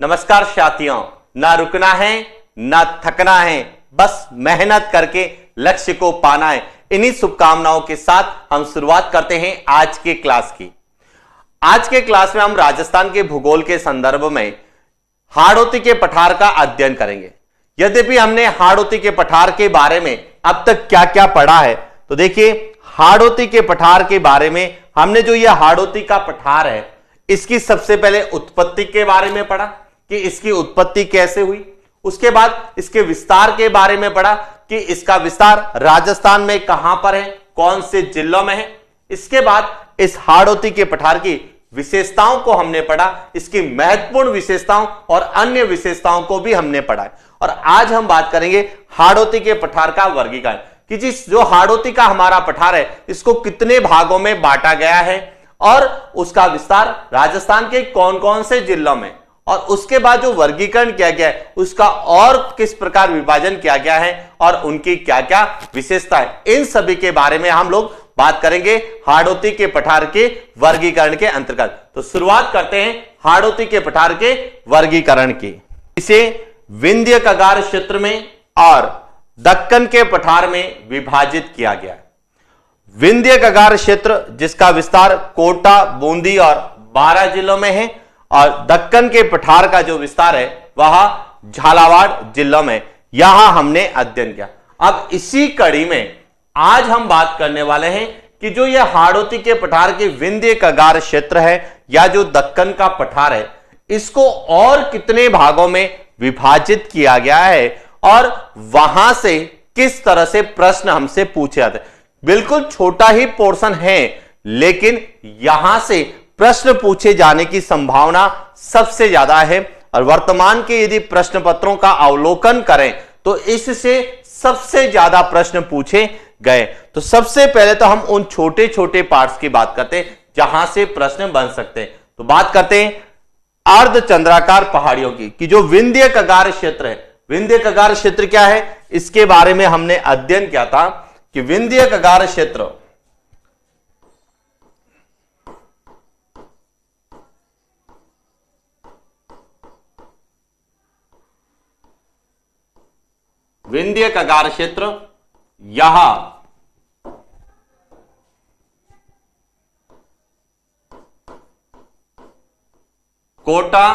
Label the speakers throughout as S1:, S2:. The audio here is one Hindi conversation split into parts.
S1: नमस्कार साथियों, ना रुकना है ना थकना है, बस मेहनत करके लक्ष्य को पाना है। इन्हीं शुभकामनाओं के साथ हम शुरुआत करते हैं आज के क्लास की। आज के क्लास में हम राजस्थान के भूगोल के संदर्भ में हाड़ौती के पठार का अध्ययन करेंगे। यद्यपि हमने हाड़ौती के पठार के बारे में अब तक क्या क्या पढ़ा है, तो देखिए हाड़ौती के पठार के बारे में हमने जो यह हाड़ौती का पठार है, इसकी सबसे पहले उत्पत्ति के बारे में पढ़ा कि इसकी उत्पत्ति कैसे हुई। उसके बाद इसके विस्तार के बारे में पढ़ा कि इसका विस्तार राजस्थान में कहां पर है, कौन से जिलों में है। इसके बाद इस हाड़ौती के पठार की विशेषताओं को हमने पढ़ा, इसकी महत्वपूर्ण विशेषताओं और अन्य विशेषताओं को भी हमने पढ़ा है। और आज हम बात करेंगे हाड़ौती के पठार का वर्गीकरण कि जो हाड़ौती का हमारा पठार है, इसको कितने भागों में बांटा गया है और उसका विस्तार राजस्थान के कौन कौन से जिलों में, और उसके बाद जो वर्गीकरण किया गया है उसका और किस प्रकार विभाजन किया गया है और उनकी क्या क्या विशेषता है, इन सभी के बारे में हम लोग बात करेंगे हाड़ौती के पठार के वर्गीकरण के अंतर्गत। तो शुरुआत करते हैं हाड़ौती के पठार के वर्गीकरण की। इसे विंध्य कगार क्षेत्र में और दक्कन के पठार में विभाजित किया गया है। विंध्य कगार क्षेत्र जिसका विस्तार कोटा, बूंदी और 12 जिलों में है, और दक्कन के पठार का जो विस्तार है वह झालावाड़ जिलों में, यहां हमने अध्ययन किया। अब इसी कड़ी में आज हम बात करने वाले हैं कि जो यह हाड़ौती के पठार के विंध्य कगार क्षेत्र है या जो दक्कन का पठार है, इसको और कितने भागों में विभाजित किया गया है और वहां से किस तरह से प्रश्न हमसे पूछे जाते हैं। बिल्कुल छोटा ही पोर्शन है, लेकिन यहां से प्रश्न पूछे जाने की संभावना सबसे ज्यादा है। और वर्तमान के यदि प्रश्न पत्रों का अवलोकन करें तो इससे सबसे ज्यादा प्रश्न पूछे गए। तो सबसे पहले तो हम उन छोटे छोटे पार्ट्स की बात करते हैं जहां से प्रश्न बन सकते हैं। तो बात करते हैं अर्धचंद्राकार पहाड़ियों की कि जो विंध्य कगार क्षेत्र है, विंध्य कगार क्षेत्र क्या है, इसके बारे में हमने अध्ययन किया था कि विंध्य कगार क्षेत्र विंध्य कगार क्षेत्र यहां कोटा,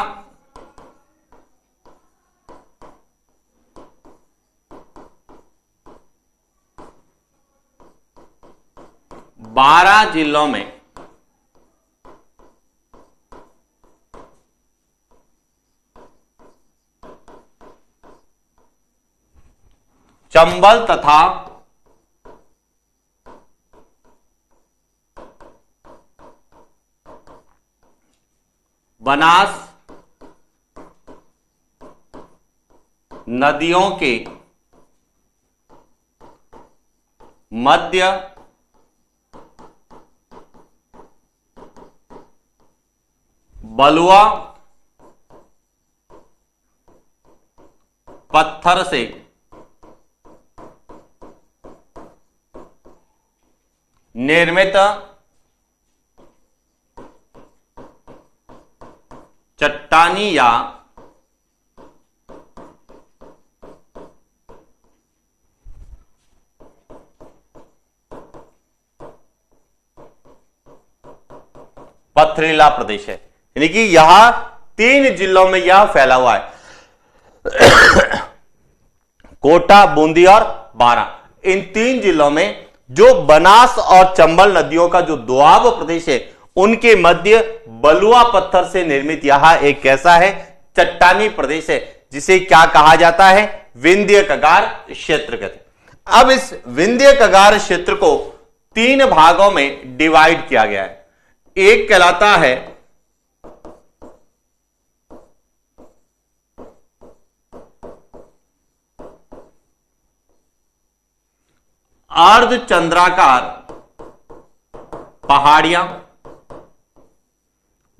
S1: बारह जिलों में चंबल तथा बनास नदियों के मध्य बलुआ पत्थर से निर्मित चट्टानी या पथरीला प्रदेश है। यानी कि यहां 3 जिलों में यह फैला हुआ है कोटा, बूंदी और 12। इन 3 जिलों में जो बनास और चंबल नदियों का जो दोआब प्रदेश है, उनके मध्य बलुआ पत्थर से निर्मित यह एक कैसा है, चट्टानी प्रदेश है, जिसे क्या कहा जाता है, विंध्य कगार क्षेत्र कहते हैं। अब इस विंध्य कगार क्षेत्र को 3 भागों में डिवाइड किया गया है। एक कहलाता है अर्धचंद्राकार पहाड़ियां,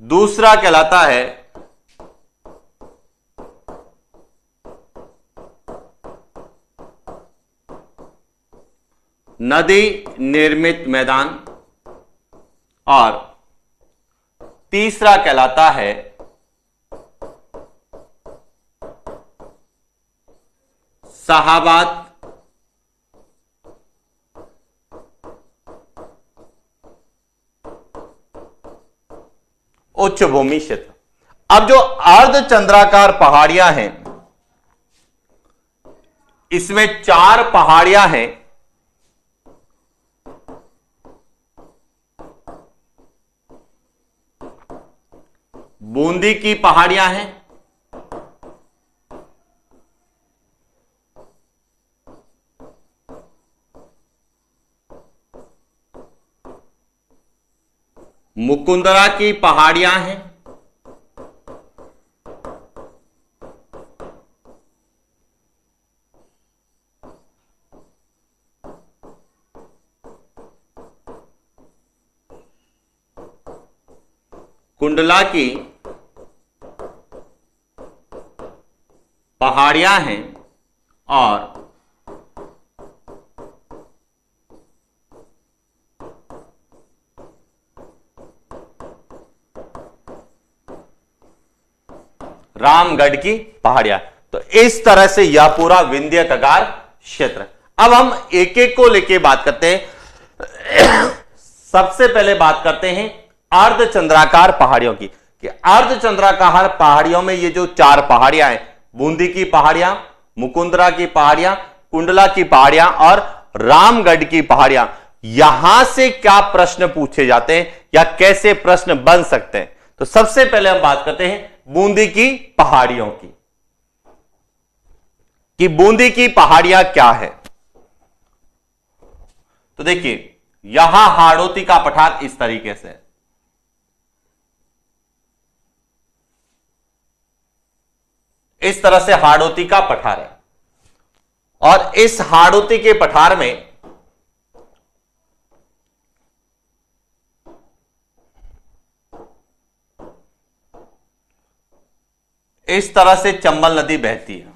S1: दूसरा कहलाता है नदी निर्मित मैदान, और तीसरा कहलाता है शाहाबाद, उच्च भूमि क्षेत्र। अब जो अर्धचंद्राकार पहाड़ियां हैं, इसमें 4 पहाड़ियां हैं। बूंदी की पहाड़ियां हैं, मुकुंदरा की पहाड़ियां हैं, कुंडला की पहाड़ियां हैं और रामगढ़ की पहाड़ियां। तो इस तरह से यह पूरा विंध्य कगार क्षेत्र। अब हम एक एक को लेके बात करते हैं। सबसे पहले बात करते हैं अर्धचंद्राकार पहाड़ियों की, कि अर्धचंद्राकार पहाड़ियों में ये जो 4 पहाड़ियां हैं, बूंदी की पहाड़ियां, मुकुंदरा की पहाड़ियां, कुंडला की पहाड़ियां और रामगढ़ की पहाड़ियां, यहां से क्या प्रश्न पूछे जाते हैं या कैसे प्रश्न बन सकते हैं। तो सबसे पहले हम बात करते हैं बूंदी की पहाड़ियों की, कि बूंदी की पहाड़ियां क्या है। तो देखिए, यहां हाड़ौती का पठार इस तरीके से, इस तरह से हाड़ौती का पठार है और इस हाड़ौती के पठार में इस तरह से चंबल नदी बहती है।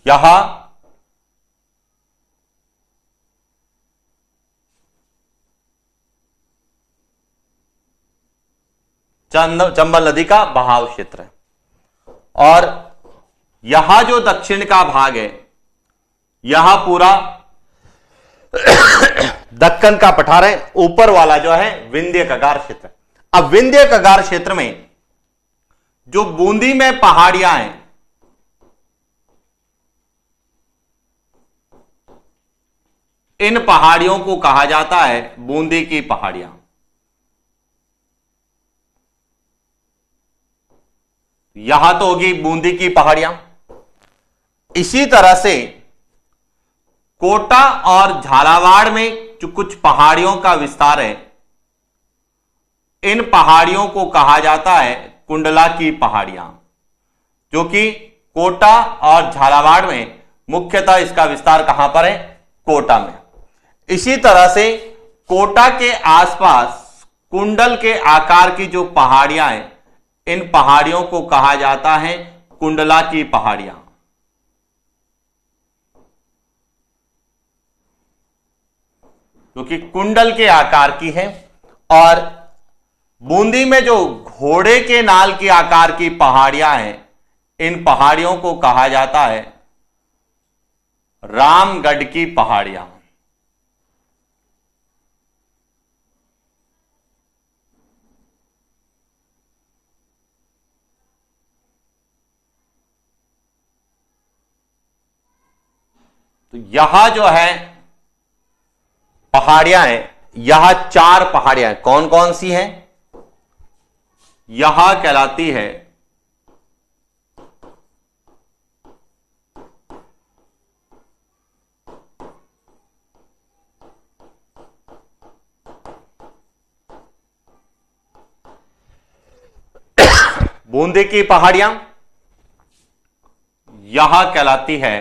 S1: यहां चंबल नदी का बहाव क्षेत्र है और यहां जो दक्षिण का भाग है, यहां पूरा दक्कन का पठार है। ऊपर वाला जो है विंध्य कगार क्षेत्र। अब विंध्य कगार क्षेत्र में जो बूंदी में पहाड़ियां हैं, इन पहाड़ियों को कहा जाता है बूंदी की पहाड़ियां। यहां तो होगी बूंदी की पहाड़ियां। इसी तरह से कोटा और झालावाड़ में जो कुछ पहाड़ियों का विस्तार है, इन पहाड़ियों को कहा जाता है कुंडला की पहाड़ियां, जो कि कोटा और झालावाड़ में मुख्यतः इसका विस्तार कहां पर है, कोटा में। इसी तरह से कोटा के आसपास कुंडल के आकार की जो पहाड़ियां हैं, इन पहाड़ियों को कहा जाता है कुंडला की पहाड़ियां। क्योंकि कुंडल के आकार की है। और बूंदी में जो घोड़े के नाल के आकार की पहाड़ियां हैं, इन पहाड़ियों को कहा जाता है रामगढ़ की पहाड़ियां। तो यहां जो है पहाड़ियां हैं, यहां 4 पहाड़ियां हैं। कौन कौन सी हैं? यहां कहलाती है बूंदी की पहाड़ियां, यहां कहलाती है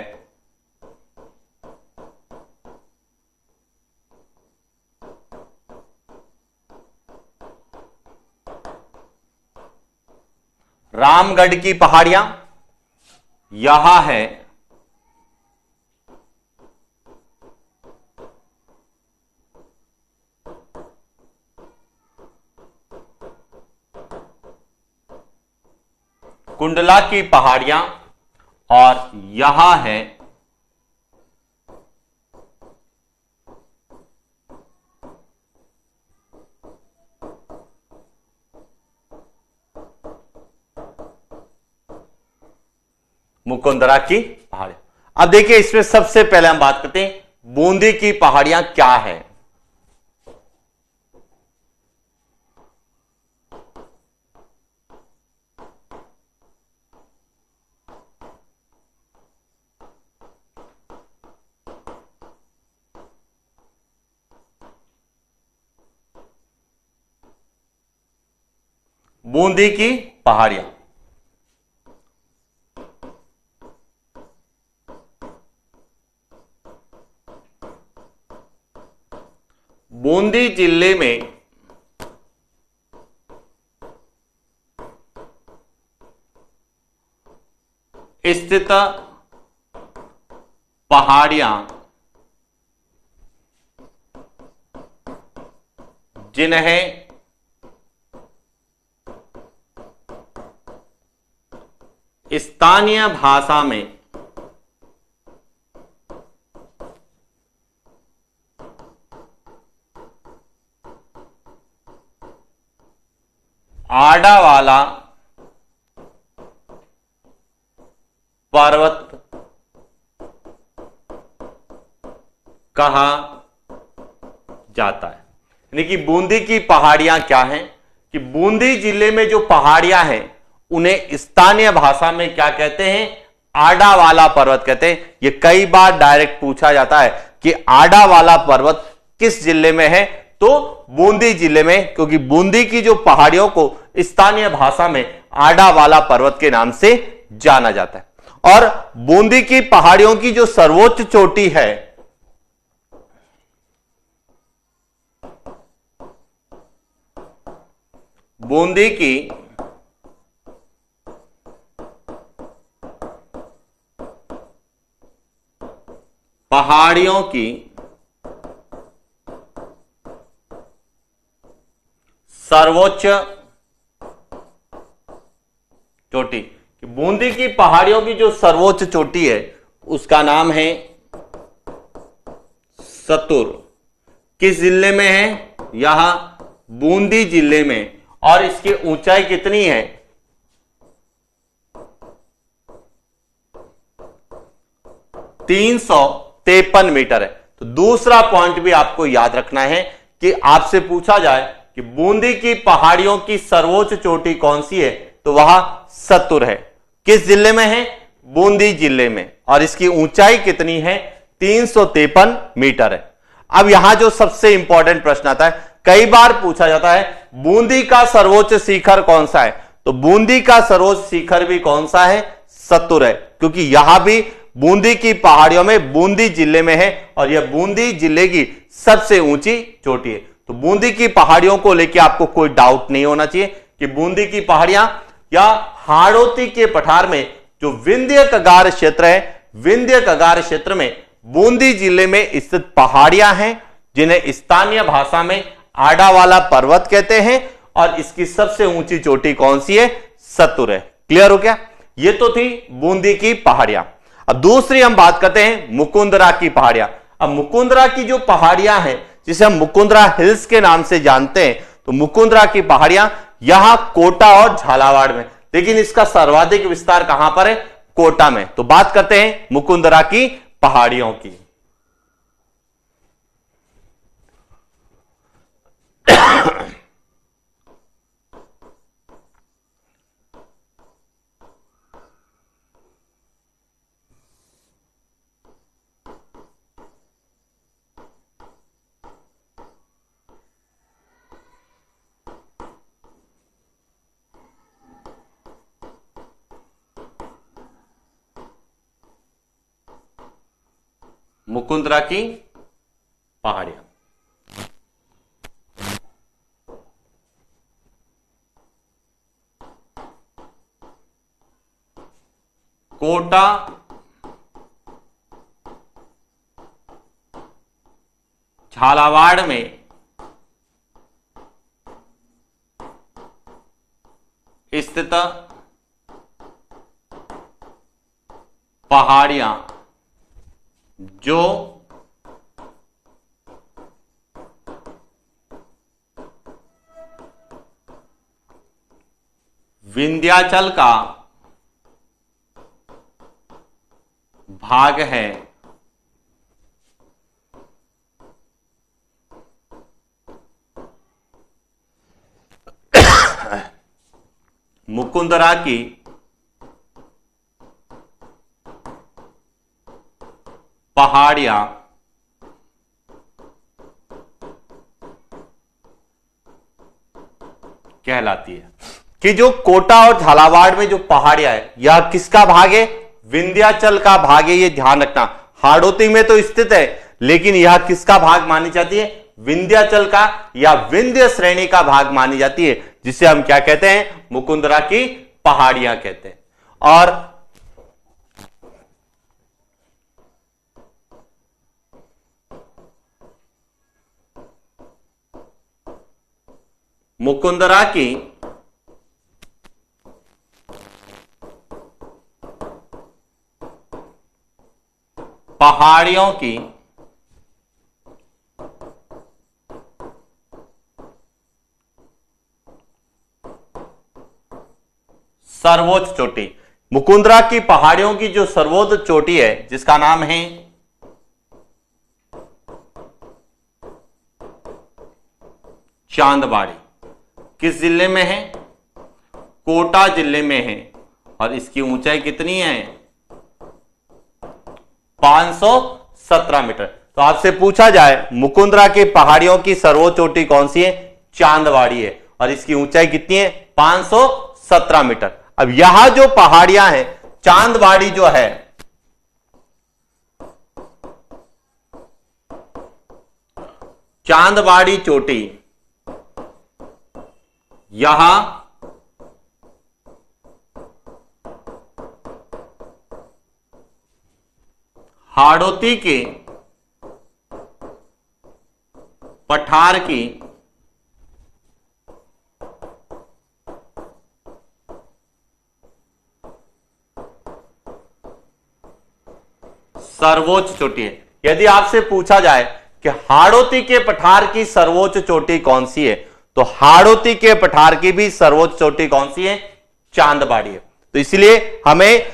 S1: रामगढ़ की पहाड़ियां, यहां है कुंडला की पहाड़ियां और यहां है मुकुंदरा की पहाड़ियां। अब देखिए, इसमें सबसे पहले हम बात करते हैं बूंदी की पहाड़ियां क्या है। बूंदी की पहाड़ियां बूंदी जिले में स्थित पहाड़ियां जिन्हें स्थानीय भाषा में आडावाला पर्वत कहा जाता है। यानी कि बूंदी की पहाड़ियां क्या हैं कि बूंदी जिले में जो पहाड़ियां हैं उन्हें स्थानीय भाषा में क्या कहते हैं, आडावाला पर्वत कहते हैं। ये कई बार डायरेक्ट पूछा जाता है कि आडावाला पर्वत किस जिले में है, तो बूंदी जिले में, क्योंकि बूंदी की जो पहाड़ियों को स्थानीय भाषा में आडावाला पर्वत के नाम से जाना जाता है। और बूंदी की पहाड़ियों की जो सर्वोच्च चोटी है बूंदी की पहाड़ियों की सर्वोच्च चोटी, बूंदी की पहाड़ियों की जो सर्वोच्च चोटी है उसका नाम है सतुर। किस जिले में है, यहां बूंदी जिले में। और इसकी ऊंचाई कितनी है, 353 मीटर है। तो दूसरा पॉइंट भी आपको याद रखना है कि आपसे पूछा जाए कि बूंदी की पहाड़ियों की सर्वोच्च चोटी कौन सी है, तो वह सतुर है। किस जिले में है, बूंदी जिले में। और इसकी ऊंचाई कितनी है, 353 मीटर है। अब यहां जो सबसे इंपॉर्टेंट प्रश्न आता है, कई बार पूछा जाता है बूंदी का सर्वोच्च शिखर कौन सा है, तो बूंदी का सर्वोच्च शिखर भी कौन सा है, सतुर है। क्योंकि यहां भी बूंदी की पहाड़ियों में बूंदी जिले में है और यह बूंदी जिले की सबसे ऊंची चोटी है। तो बूंदी की पहाड़ियों को लेकर आपको कोई डाउट नहीं होना चाहिए कि बूंदी की पहाड़ियां या हाड़ौती के पठार में जो विंध्य कगार क्षेत्र है, विंध्य कगार क्षेत्र में बूंदी जिले में स्थित पहाड़ियां हैं जिन्हें स्थानीय भाषा में आडावाला पर्वत कहते हैं। और इसकी सबसे ऊंची चोटी कौन सी है, सतुर है। क्लियर हो गया, ये तो थी बूंदी की पहाड़ियां। अब दूसरी हम बात करते हैं मुकुंदरा की पहाड़ियां। अब मुकुंदरा की जो पहाड़ियां हैं जिसे हम मुकुंदरा हिल्स के नाम से जानते हैं, तो मुकुंदरा की पहाड़ियां यहां कोटा और झालावाड़ में, लेकिन इसका सर्वाधिक विस्तार कहां पर है, कोटा में। तो बात करते हैं मुकुंदरा की पहाड़ियों की। मुकुंदरा की पहाड़ियां, कोटा, झालावाड़ में स्थित पहाड़ियां जो विंध्याचल का भाग है, मुकुंदरा की पहाड़ियां कहलाती है। कि जो कोटा और झालावाड़ में जो पहाड़ियां है, यह किसका भाग है? विंध्याचल का भाग है। ये ध्यान रखना, हाड़ौती में तो स्थित है, लेकिन यह किसका भाग मानी जाती है? विंध्याचल का या विंध्य श्रेणी का भाग मानी जाती है, जिसे हम क्या कहते हैं? मुकुंदरा की पहाड़ियां कहते हैं। और मुकुंदरा की पहाड़ियों की सर्वोच्च चोटी, मुकुंदरा की पहाड़ियों की जो सर्वोच्च चोटी है, जिसका नाम है चांदबाड़ी, किस जिले में है? कोटा जिले में है। और इसकी ऊंचाई कितनी है? 517 मीटर। तो आपसे पूछा जाए मुकुंदरा की पहाड़ियों की सर्वोच्च चोटी कौन सी है? चांदबाड़ी है। और इसकी ऊंचाई कितनी है? 517 मीटर। अब यहां जो पहाड़ियां हैं, चांदबाड़ी जो है, चांदबाड़ी चोटी यहां हाड़ौती के पठार की सर्वोच्च चोटी है। यदि आपसे पूछा जाए कि हाड़ौती के पठार की सर्वोच्च चोटी कौन सी है, तो हाड़ौती के पठार की भी सर्वोच्च चोटी कौन सी है? चांदबाड़ी है। तो इसलिए हमें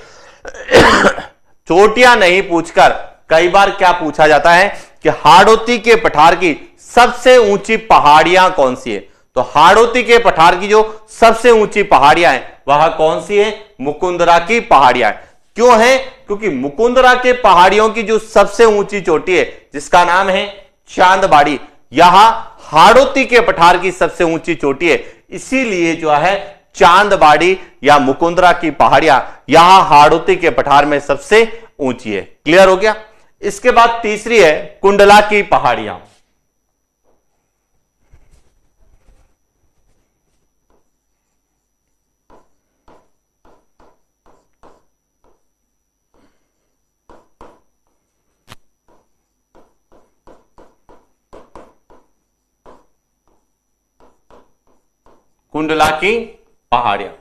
S1: चोटियां नहीं पूछकर कई बार क्या पूछा जाता है कि हाड़ौती के पठार की सबसे ऊंची पहाड़ियां कौन सी है? तो हाड़ौती के पठार की जो सबसे ऊंची पहाड़ियां हैं, वह कौन सी है? मुकुंदरा की पहाड़ियां। क्यों है? क्योंकि मुकुंदरा के पहाड़ियों की जो सबसे ऊंची चोटी है, जिसका नाम है चांदबाड़ी, यहां हाड़ौती के पठार की सबसे ऊंची चोटी है। इसीलिए जो है चांदबाड़ी या मुकुंदरा की पहाड़ियां यहां हाड़ौती के पठार में सबसे ऊंची है। क्लियर हो गया? इसके बाद तीसरी है कुंडला की पहाड़ियां। कुंडला की पहाड़ियां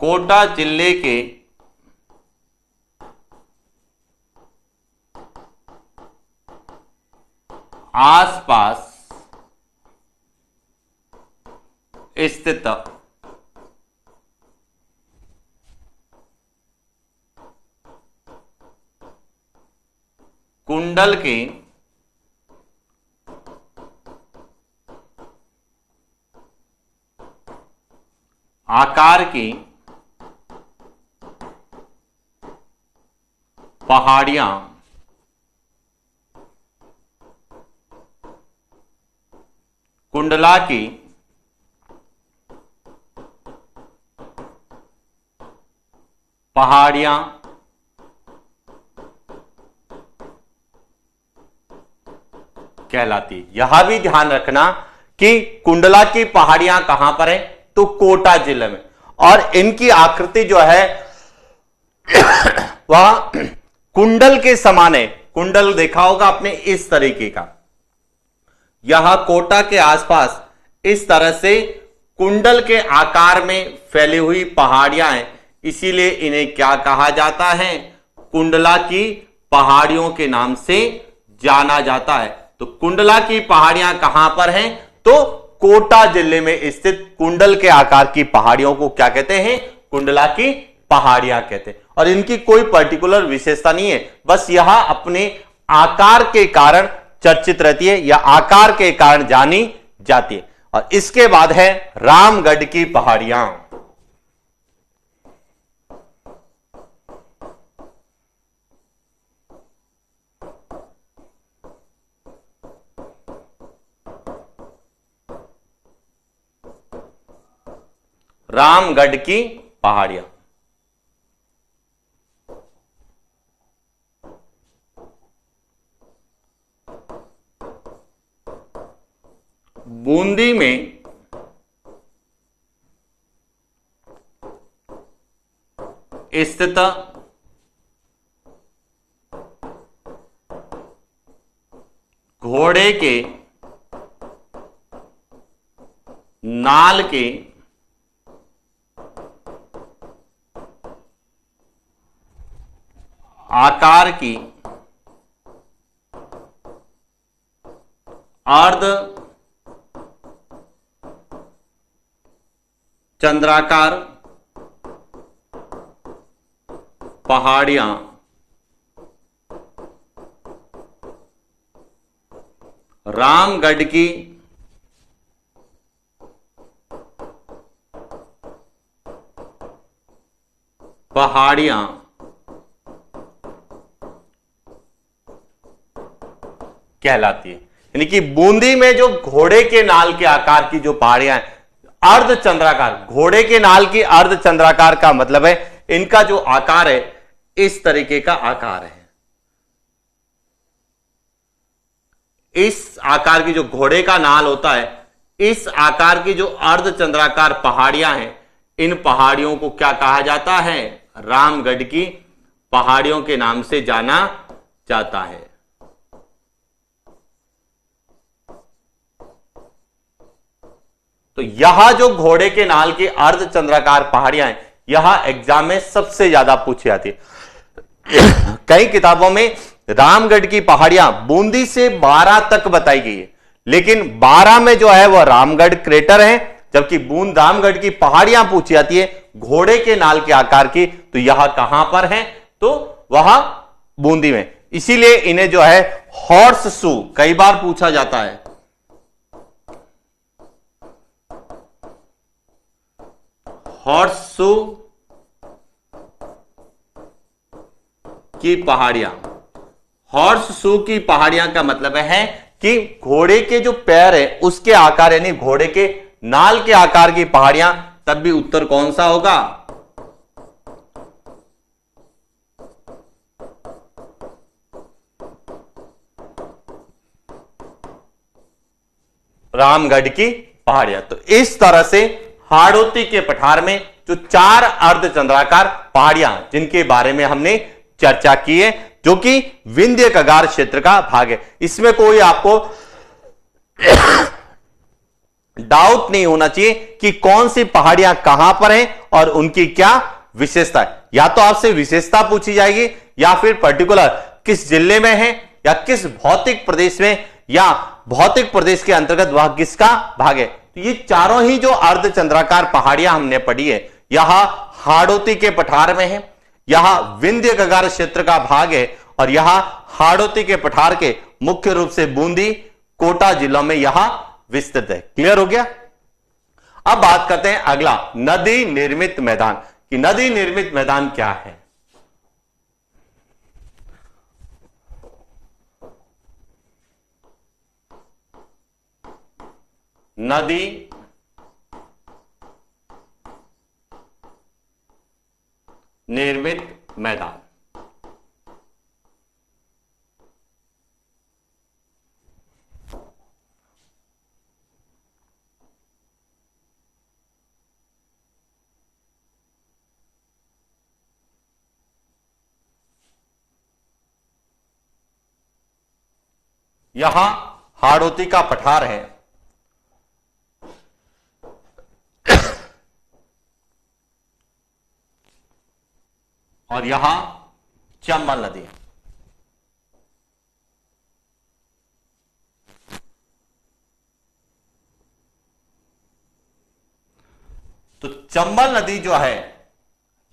S1: कोटा जिले के आसपास स्थित कुंडल के आकार की पहाड़ियां कुंडला की पहाड़ियां कहलाती। यह भी ध्यान रखना कि कुंडला की पहाड़ियां कहां पर है? तो कोटा जिले में। और इनकी आकृति जो है वह कुंडल के समान है। कुंडल देखा होगा आपने इस तरीके का। यह कोटा के आसपास इस तरह से कुंडल के आकार में फैली हुई पहाड़ियां हैं, इसीलिए इन्हें क्या कहा जाता है? कुंडला की पहाड़ियों के नाम से जाना जाता है। तो कुंडला की पहाड़ियां कहां पर हैं? तो कोटा जिले में स्थित कुंडल के आकार की पहाड़ियों को क्या कहते हैं? कुंडला की पहाड़ियां कहते हैं। और इनकी कोई पर्टिकुलर विशेषता नहीं है, बस यह अपने आकार के कारण चर्चित रहती है या आकार के कारण जानी जाती है। और इसके बाद है रामगढ़ की पहाड़ियां। रामगढ़ की पहाड़ियां बूंदी में स्थित घोड़े के नाल के आकार की अर्ध चंद्राकार पहाड़ियां रामगढ़ की पहाड़ियां कहलाती है। यानी कि बूंदी में जो घोड़े के नाल के आकार की जो पहाड़ियां हैं, अर्ध चंद्राकार, घोड़े के नाल की अर्ध चंद्राकार का मतलब है इनका जो आकार है इस तरीके का आकार है। इस आकार की जो घोड़े का नाल होता है, इस आकार की जो अर्ध चंद्राकार पहाड़ियां हैं, इन पहाड़ियों को क्या कहा जाता है? रामगढ़ की पहाड़ियों के नाम से जाना जाता है। तो यह जो घोड़े के नाल की अर्ध चंद्राकार पहाड़ियां हैं, यह एग्जाम में सबसे ज्यादा पूछी जाती है। कई किताबों में रामगढ़ की पहाड़ियां बूंदी से 12 तक बताई गई है, लेकिन 12 में जो है वह रामगढ़ क्रेटर है, जबकि बूंद रामगढ़ की पहाड़ियां पूछी जाती है घोड़े के नाल के आकार की। तो यह कहां पर है? तो वह बूंदी में। इसीलिए इन्हें जो है हॉर्स शू कई बार पूछा जाता है। हॉर्स शू की पहाड़ियां, हॉर्स शू की पहाड़ियां का मतलब है कि घोड़े के जो पैर है उसके आकार, यानी घोड़े के नाल के आकार की पहाड़ियां। तब भी उत्तर कौन सा होगा? रामगढ़ की पहाड़ियां। तो इस तरह से हाड़ौती के पठार में जो 4 अर्धचंद्राकार पहाड़ियां जिनके बारे में हमने चर्चा की है, जो कि विंध्य कगार क्षेत्र का भाग है, इसमें कोई आपको डाउट नहीं होना चाहिए कि कौन सी पहाड़ियां कहां पर हैं और उनकी क्या विशेषता है। या तो आपसे विशेषता पूछी जाएगी या फिर पर्टिकुलर किस जिले में है या किस भौतिक प्रदेश में या भौतिक प्रदेश के अंतर्गत वह किसका भाग है। तो ये चारों ही जो अर्धचंद्राकार पहाड़ियां हमने पढ़ी है, यह हाड़ौती के पठार में है, यह विंध्य कगार क्षेत्र का भाग है और यह हाड़ौती के पठार के मुख्य रूप से बूंदी, कोटा जिलों में यह विस्तृत है। क्लियर हो गया? अब बात करते हैं अगला, नदी निर्मित मैदान। कि नदी निर्मित मैदान क्या है? नदी निर्मित मैदान यहां हाड़ौती का पठार है, और यहां चंबल नदी है। तो चंबल नदी जो है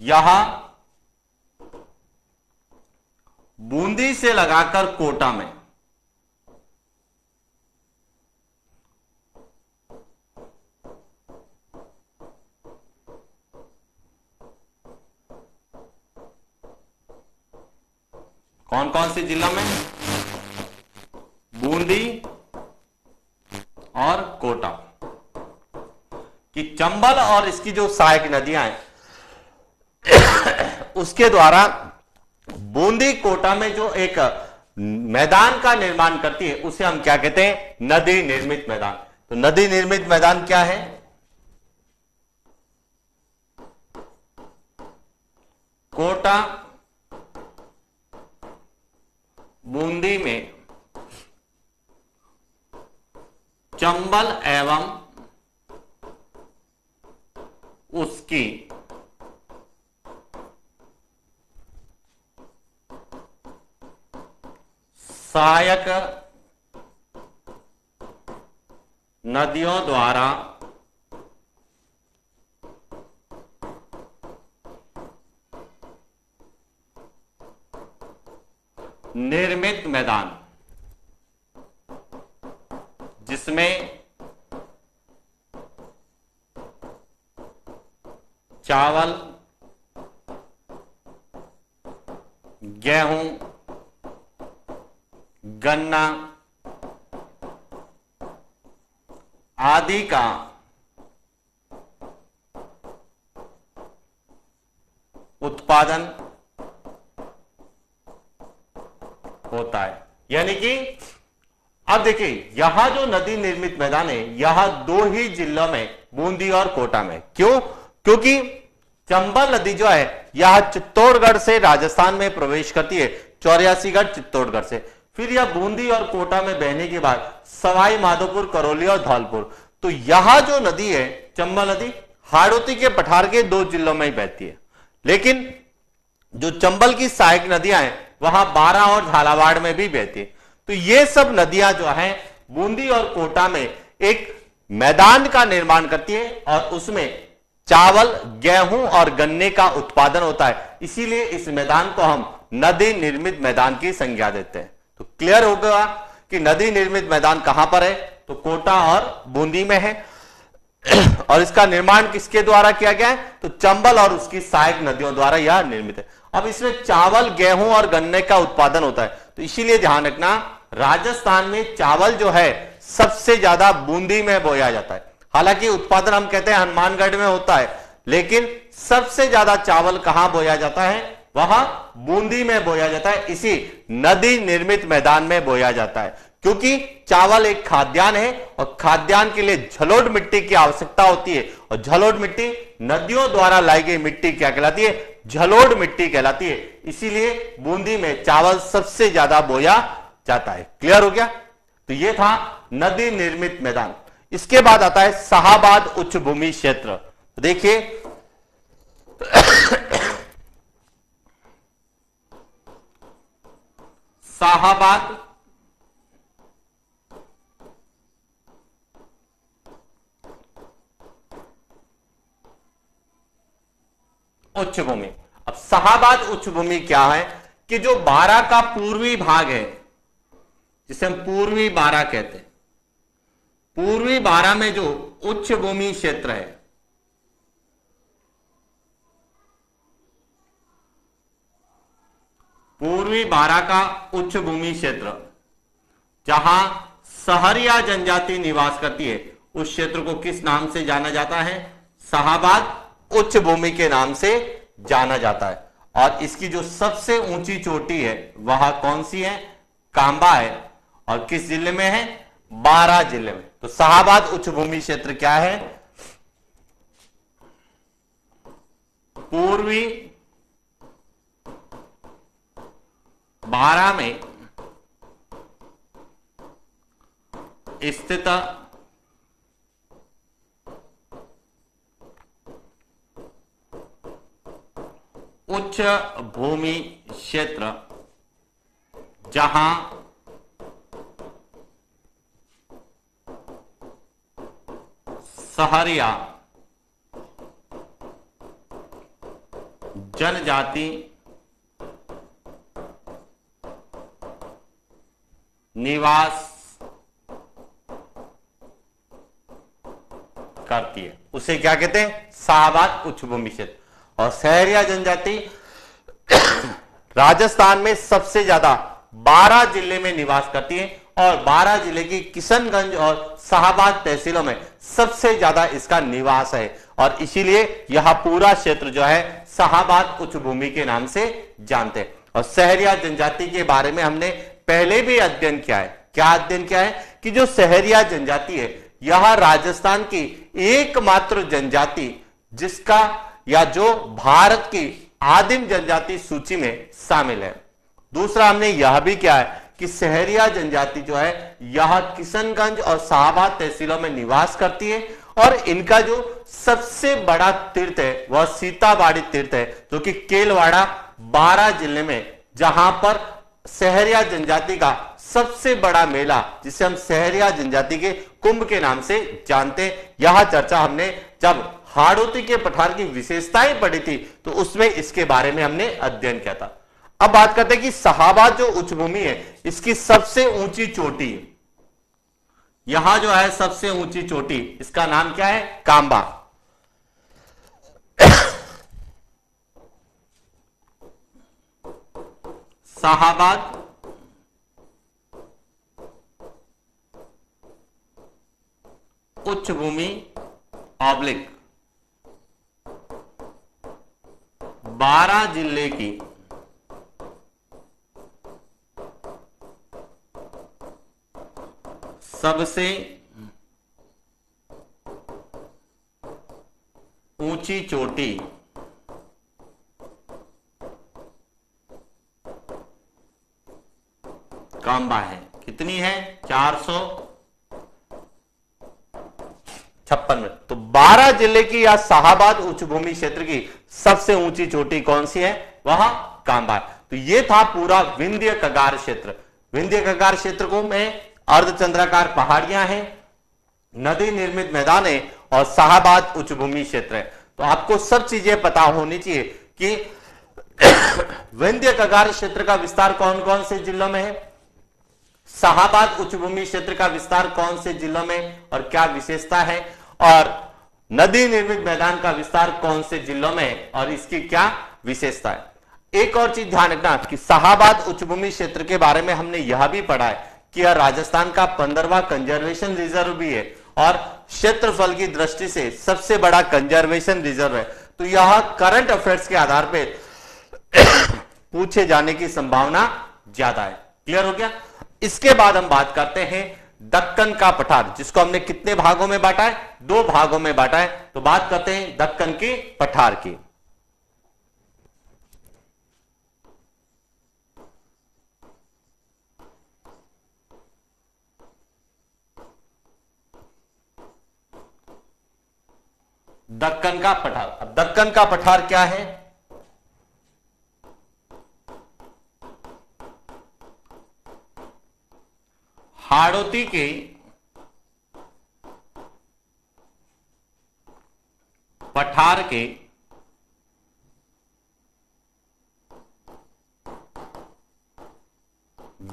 S1: यहां बूंदी से लगाकर कोटा में कौन कौन से जिला में, बूंदी और कोटा, कि चंबल और इसकी जो सहायक नदियां हैं उसके द्वारा बूंदी कोटा में जो एक मैदान का निर्माण करती है उसे हम क्या कहते हैं, नदी निर्मित मैदान। तो नदी निर्मित मैदान क्या है, कोटा बूंदी में चंबल एवं उसकी सहायक नदियों द्वारा निर्मित मैदान, जिसमें चावल, गेहूं, गन्ना आदि का उत्पादन होता है। यानी कि अब देखिए यहां जो नदी निर्मित मैदान है यहां दो ही जिलों में, बूंदी और कोटा में। क्यों? क्योंकि चंबल नदी जो है यह चित्तौड़गढ़ से राजस्थान में प्रवेश करती है, 84गढ़ चित्तौड़गढ़ से, फिर यह बूंदी और कोटा में बहने के बाद सवाई माधोपुर, करौली और धौलपुर। तो यहां जो नदी है चंबल नदी हाड़ौती के पठार के दो जिलों में ही बहती है, लेकिन जो चंबल की सहायक नदियां हैं वहां बारा और झालावाड़ में भी बहती है। तो ये सब नदियां जो हैं बूंदी और कोटा में एक मैदान का निर्माण करती है और उसमें चावल, गेहूं और गन्ने का उत्पादन होता है, इसीलिए इस मैदान को हम नदी निर्मित मैदान की संज्ञा देते हैं। तो क्लियर हो गया कि नदी निर्मित मैदान कहां पर है, तो कोटा और बूंदी में है। और इसका निर्माण किसके द्वारा किया गया है, तो चंबल और उसकी सहायक नदियों द्वारा यह निर्मित है। अब इसमें चावल, गेहूं और गन्ने का उत्पादन होता है, तो इसीलिए ध्यान रखना राजस्थान में चावल जो है सबसे ज्यादा बूंदी में बोया जाता है। हालांकि उत्पादन हम कहते हैं हनुमानगढ़ में होता है, लेकिन सबसे ज्यादा चावल कहां बोया जाता है, वहां बूंदी में बोया जाता है, इसी नदी निर्मित मैदान में बोया जाता है। क्योंकि चावल एक खाद्यान्न है और खाद्यान्न के लिए झलोट मिट्टी की आवश्यकता होती है, और झलोट मिट्टी नदियों द्वारा लाई गई मिट्टी क्या कहलाती है, झलोट मिट्टी कहलाती है। इसीलिए बूंदी में चावल सबसे ज्यादा बोया जाता है। क्लियर हो गया? तो यह था नदी निर्मित मैदान। इसके बाद आता है शाहाबाद उच्च भूमि क्षेत्र। तो देखिए शाहाबाद उच्च भूमि। अब शाहाबाद उच्च भूमि क्या है कि जो बारा का पूर्वी भाग है, जिसे हम पूर्वी बारा कहते हैं, पूर्वी बारा में जो उच्च भूमि क्षेत्र है, पूर्वी बारा का उच्च भूमि क्षेत्र जहां सहरिया जनजाति निवास करती है, उस क्षेत्र को किस नाम से जाना जाता है, शाहाबाद उच्च भूमि के नाम से जाना जाता है। और इसकी जो सबसे ऊंची चोटी है वह कौन सी है, कांबा है, और किस जिले में है, बारा जिले में। तो शाहाबाद उच्च भूमि क्षेत्र क्या है, पूर्वी बारा में स्थित उच्च भूमि क्षेत्र जहां सहरिया जनजाति निवास करती है, उसे क्या कहते हैं? शाहाबाद उच्च भूमि क्षेत्र। और सहरिया जनजाति राजस्थान में सबसे ज्यादा 12 जिले में निवास करती है और 12 जिले की किशनगंज और शाहाबाद तहसीलों में सबसे ज्यादा इसका निवास है और इसीलिए यह पूरा क्षेत्र जो है शाहाबाद उच्च भूमि के नाम से जानते हैं। और सहरिया जनजाति के बारे में हमने पहले भी अध्ययन किया है। क्या अध्ययन किया है? कि जो सहरिया जनजाति है यह राजस्थान की एकमात्र जनजाति जिसका या जो भारत की आदिम जनजाति सूची में शामिल है। दूसरा हमने यह भी किया है कि सहरिया जनजाति जो है यह किशनगंज और शाहाबाद तहसीलों में निवास करती है और इनका जो सबसे बड़ा तीर्थ है वह सीताबाड़ी तीर्थ है जो कि केलवाड़ा 12 जिले में, जहां पर सहरिया जनजाति का सबसे बड़ा मेला जिसे हम सहरिया जनजाति के कुंभ के नाम से जानते हैं। यह चर्चा हमने जब हाड़ौती के पठार की विशेषताएं पढ़ी थी तो उसमें इसके बारे में हमने अध्ययन किया था। अब बात करते हैं कि शाहाबाद जो उच्च भूमि है इसकी सबसे ऊंची चोटी, यहां जो है सबसे ऊंची चोटी, इसका नाम क्या है? कांबा। शाहाबाद उच्च भूमि ऑब्लिक 12 जिले की सबसे ऊंची चोटी कांबा है। कितनी है? 456 में। तो 12 जिले की या शाहाबाद उच्च भूमि क्षेत्र की सबसे ऊंची चोटी कौन सी है? वह कांबा है। तो ये था पूरा विंध्य कगार क्षेत्र। विंध्य कगार क्षेत्र को में अर्धचंद्राकार पहाड़ियां हैं, नदी निर्मित मैदान है और शाहाबाद उच्च भूमि क्षेत्र है। तो आपको सब चीजें पता होनी चाहिए कि विंध्य कगार क्षेत्र का विस्तार कौन कौन से जिलों में है, शाहाबाद उच्च भूमि क्षेत्र का विस्तार कौन से जिलों में और क्या विशेषता है, और नदी निर्मित मैदान का विस्तार कौन से जिलों में है और इसकी क्या विशेषता है। एक और चीज ध्यान रखना कि शाहाबाद उच्च भूमि क्षेत्र के बारे में हमने यह भी पढ़ा है कि यह राजस्थान का 15वां कंजर्वेशन रिजर्व भी है और क्षेत्रफल की दृष्टि से सबसे बड़ा कंजर्वेशन रिजर्व है। तो यह करंट अफेयर्स के आधार पर पूछे जाने की संभावना ज्यादा है। क्लियर हो गया? इसके बाद हम बात करते हैं दक्कन का पठार, जिसको हमने कितने भागों में बांटा है? 2 भागों में बांटा है। तो बात करते हैं दक्कन के पठार की। दक्कन का पठार। अब दक्कन का पठार क्या है? हाड़ौती के पठार के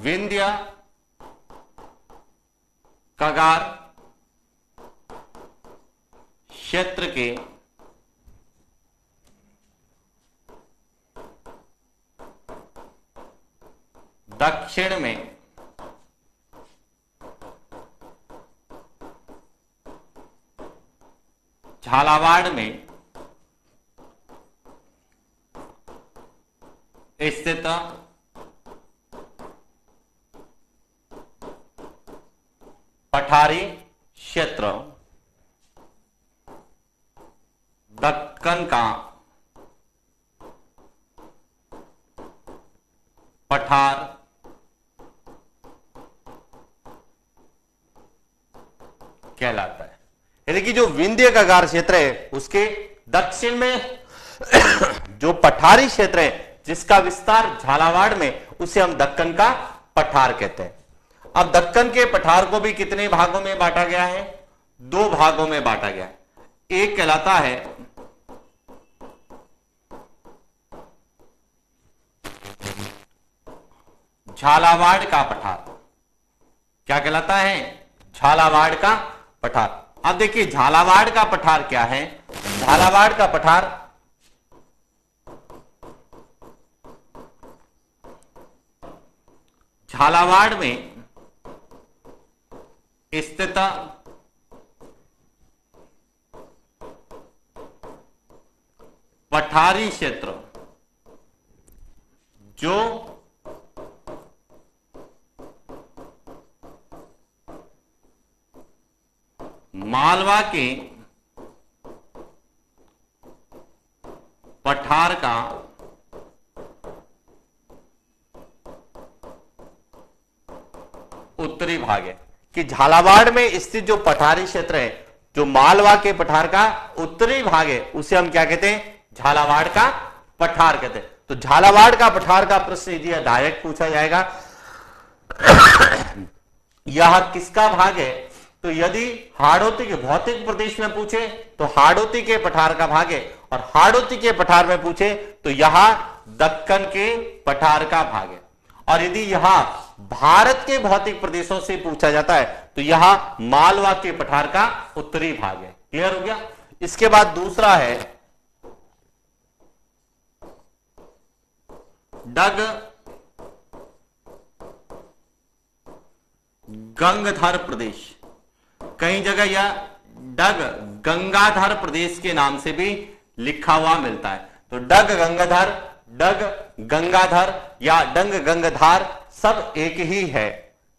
S1: विंध्य कगार क्षेत्र के दक्षिण में झालावाड़ में स्थित पठारी क्षेत्र दक्कन का पठार कि जो विंध्य कगार क्षेत्र है उसके दक्षिण में जो पठारी क्षेत्र है जिसका विस्तार झालावाड़ में, उसे हम दक्कन का पठार कहते हैं। अब दक्कन के पठार को भी कितने भागों में बांटा गया है? 2 भागों में बांटा गया है। एक कहलाता है झालावाड़ का पठार। क्या कहलाता है? झालावाड़ का पठार। अब देखिए झालावाड़ का पठार क्या है? झालावाड़ का पठार झालावाड़ में स्थित पठारी क्षेत्र जो मालवा के पठार का उत्तरी भाग है। कि झालावाड़ में स्थित जो पठारी क्षेत्र है जो मालवा के पठार का उत्तरी भाग है उसे हम क्या कहते हैं? झालावाड़ का पठार कहते हैं। तो झालावाड़ का पठार का प्रश्न यदि डायरेक्ट पूछा जाएगा यह किसका भाग है, तो यदि हाड़ौती के भौतिक प्रदेश में पूछे तो हाड़ौती के पठार का भाग है, और हाड़ौती के पठार में पूछे तो यह दक्कन के पठार का भाग है। और यदि यह भारत के भौतिक प्रदेशों से पूछा जाता है तो यह मालवा के पठार का उत्तरी भाग है। क्लियर हो गया? इसके बाद दूसरा है डग गंगधर प्रदेश। कई जगह यह डग गंगाधर प्रदेश के नाम से भी लिखा हुआ मिलता है। तो डग गंगाधर, डग गंगाधर या डंग गंगाधार सब एक ही है।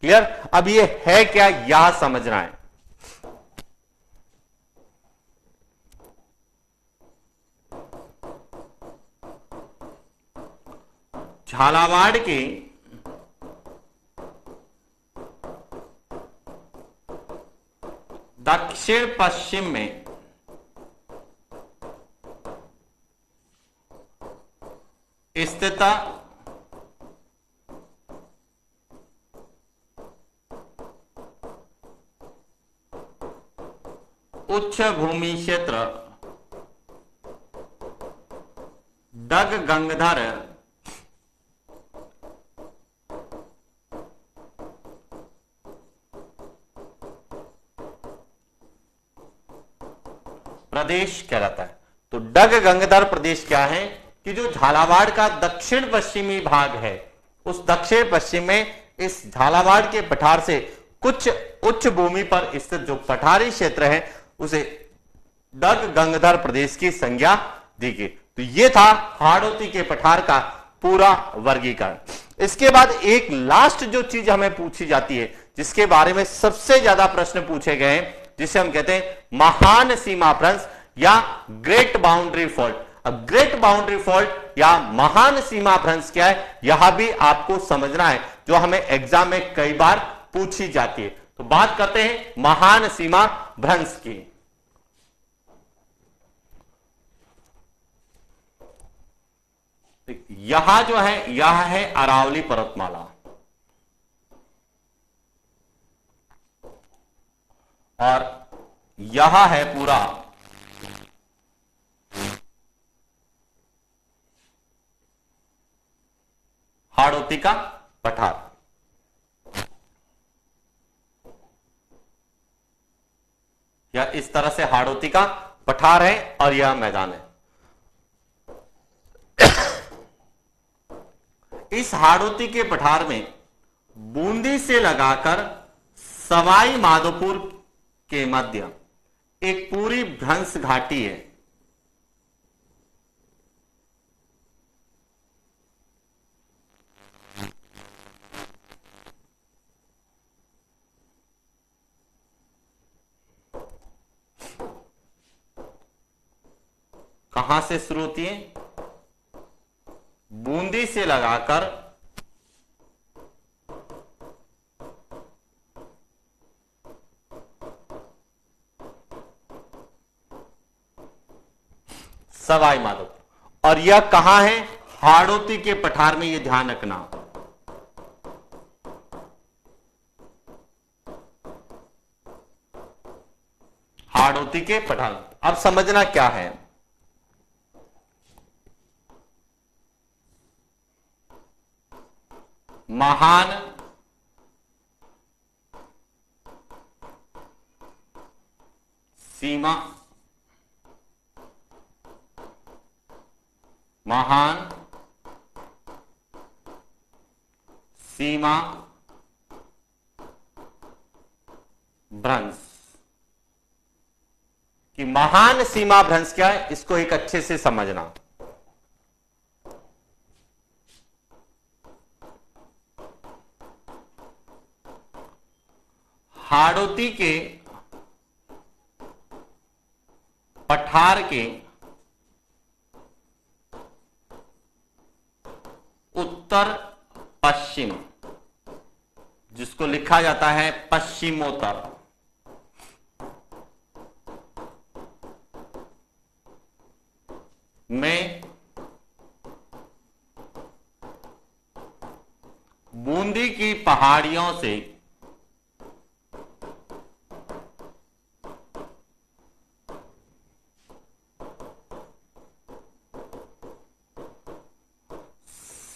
S1: क्लियर? अब ये है क्या यह समझना है। झालावाड़ के दक्षिण पश्चिम में स्थित उच्च भूमि क्षेत्र डग गंगाधर प्रदेश कहलाता है। तो डग गंगाधर प्रदेश क्या है कि जो झालावाड़ का दक्षिण पश्चिमी भाग है उस दक्षिण पश्चिम में इस झालावाड़ के पठार से कुछ उच्च भूमि पर स्थित जो पठारी क्षेत्र है उसे डग गंगाधर प्रदेश की संज्ञा दी गई। तो ये था हाड़ौती के पठार का पूरा वर्गीकरण। इसके बाद एक लास्ट जो चीज हमें पूछी जाती है जिसके बारे में सबसे ज्यादा प्रश्न पूछे गए हैं जिसे हम कहते हैं महान सीमा भ्रंश या ग्रेट बाउंड्री फॉल्ट। अब ग्रेट बाउंड्री फॉल्ट या महान सीमा भ्रंश क्या है यह भी आपको समझना है, जो हमें एग्जाम में कई बार पूछी जाती है। तो बात करते हैं महान सीमा भ्रंश की। यह जो है यह है अरावली पर्वतमाला और यह है पूरा हाड़ौती का पठार। यह इस तरह से हाड़ौती का पठार है और यह मैदान है। इस हाड़ौती के पठार में बूंदी से लगाकर सवाई माधोपुर के मध्य एक पूरी भ्रंश घाटी है। कहां से शुरू होती है? बूंदी से लगाकर सवाई माधोपुर। और यह कहां है? हाड़ौती के पठार में, यह ध्यान रखना। हाड़ौती के पठार। अब समझना क्या है, महान सीमा, महान सीमा भ्रंश। कि महान सीमा भ्रंश क्या है, इसको एक अच्छे से समझना। हाड़ौती के पठार के उत्तर पश्चिम, जिसको लिखा जाता है पश्चिमोत्तर, में बूंदी की पहाड़ियों से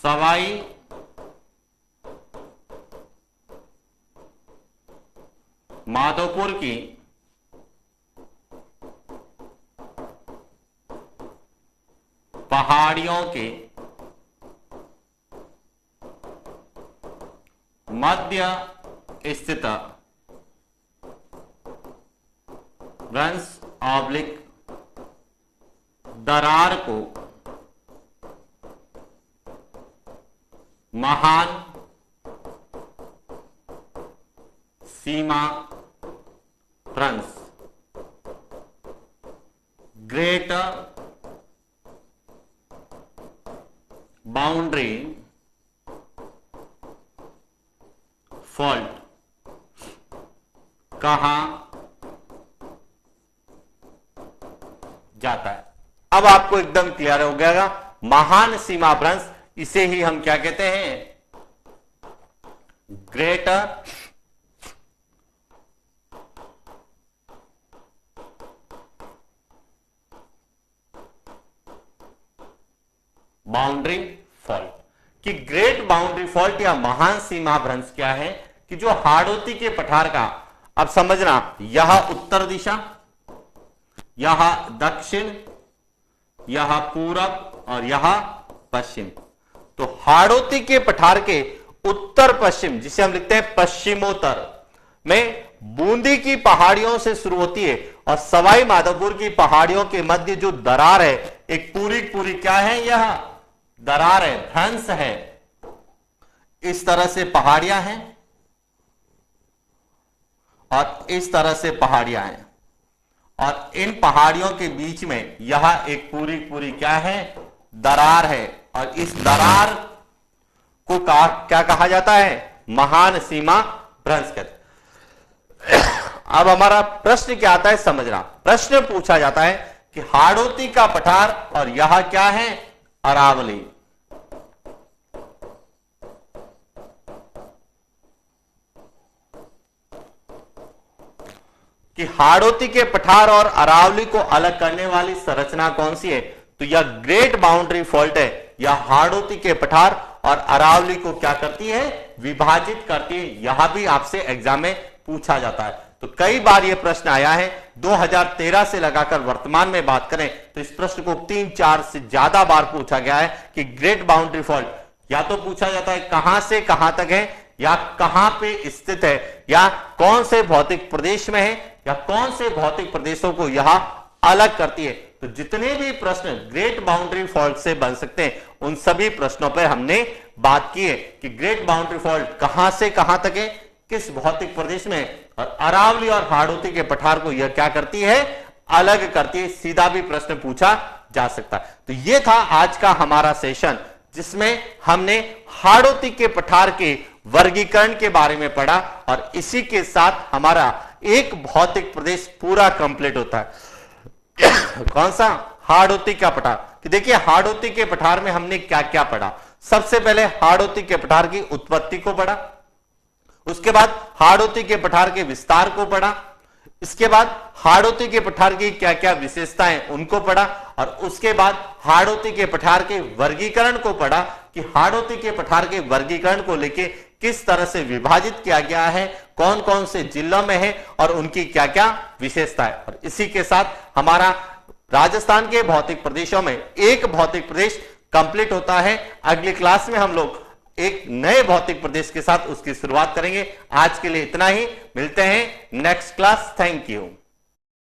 S1: सवाई माधोपुर की पहाड़ियों के मध्य स्थित भ्रंश ऑब्लिक दरार को महान सीमा भ्रंश, ग्रेट बाउंड्री फॉल्ट कहा जाता है। अब आपको एकदम क्लियर हो गया, महान सीमा भ्रंश, इसे ही हम क्या कहते हैं? Greater boundary fault. कि ग्रेट बाउंड्री फॉल्ट या महान सीमा भ्रंश क्या है? कि जो हाड़ौती के पठार का, अब समझना, यह उत्तर दिशा, यह दक्षिण, यह पूरब और यह पश्चिम। तो हाड़ौती के पठार के उत्तर पश्चिम, जिसे हम लिखते हैं पश्चिमोत्तर में, बूंदी की पहाड़ियों से शुरू होती है और सवाई माधोपुर की पहाड़ियों के मध्य जो दरार है, एक पूरी पूरी क्या है? यह दरार है, भ्रंश है। इस तरह से पहाड़ियां हैं और इस तरह से पहाड़ियां हैं, और इन पहाड़ियों के बीच में यह एक पूरी पूरी क्या है? दरार है। और इस दरार को क्या कहा जाता है? महान सीमा भ्रंश कहते हैं। अब हमारा प्रश्न क्या आता है, समझना। प्रश्न पूछा जाता है कि हाड़ौती का पठार और यह क्या है? अरावली। कि हाड़ौती के पठार और अरावली को अलग करने वाली संरचना कौन सी है? तो यह ग्रेट बाउंड्री फॉल्ट है। यह हाड़ौती के पठार और अरावली को क्या करती है? विभाजित करती है। यह भी आपसे एग्जाम में पूछा जाता है। तो कई बार यह प्रश्न आया है। 2013 से लगाकर वर्तमान में बात करें तो इस प्रश्न को 3-4 से ज्यादा बार पूछा गया है कि ग्रेट बाउंड्री फॉल्ट या तो पूछा जाता है कहां से कहां तक है, या कहां पे स्थित है, या कौन से भौतिक प्रदेश में है, या कौन से भौतिक प्रदेशों को यह अलग करती है। तो जितने भी प्रश्न ग्रेट बाउंड्री फॉल्ट से बन सकते हैं, उन सभी प्रश्नों पर हमने बात की है कि ग्रेट बाउंड्री फॉल्ट कहां से कहां तक है, किस भौतिक प्रदेश में, और अरावली और हाड़ौती के पठार को यह क्या करती है? अलग करती है। सीधा भी प्रश्न पूछा जा सकता है। तो यह था आज का हमारा सेशन, जिसमें हमने हाड़ौती के पठार के वर्गीकरण के बारे में पढ़ा, और इसी के साथ हमारा एक भौतिक प्रदेश पूरा कंप्लीट होता है। कौन सा? हाड़ौती का पठार, कि देखिए हाड़ौती के पठार में हमने क्या क्या पढ़ा। सबसे पहले हाड़ौती के पठार की उत्पत्ति को पढ़ा, उसके बाद हाड़ौती के पठार के विस्तार को पढ़ा, इसके बाद हाड़ौती के पठार की क्या क्या विशेषताएं उनको पढ़ा, और उसके बाद हाड़ौती के पठार के वर्गीकरण को पढ़ा कि हाड़ौती के पठार के वर्गीकरण को लेके किस तरह से विभाजित किया गया है, कौन कौन से जिलों में है और उनकी क्या क्या विशेषताएं। और इसी के साथ हमारा राजस्थान के भौतिक प्रदेशों में एक भौतिक प्रदेश कंप्लीट होता है। अगली क्लास में हम लोग एक नए भौतिक प्रदेश के साथ उसकी शुरुआत करेंगे। आज के लिए इतना ही, मिलते हैं नेक्स्ट क्लास। Thank you.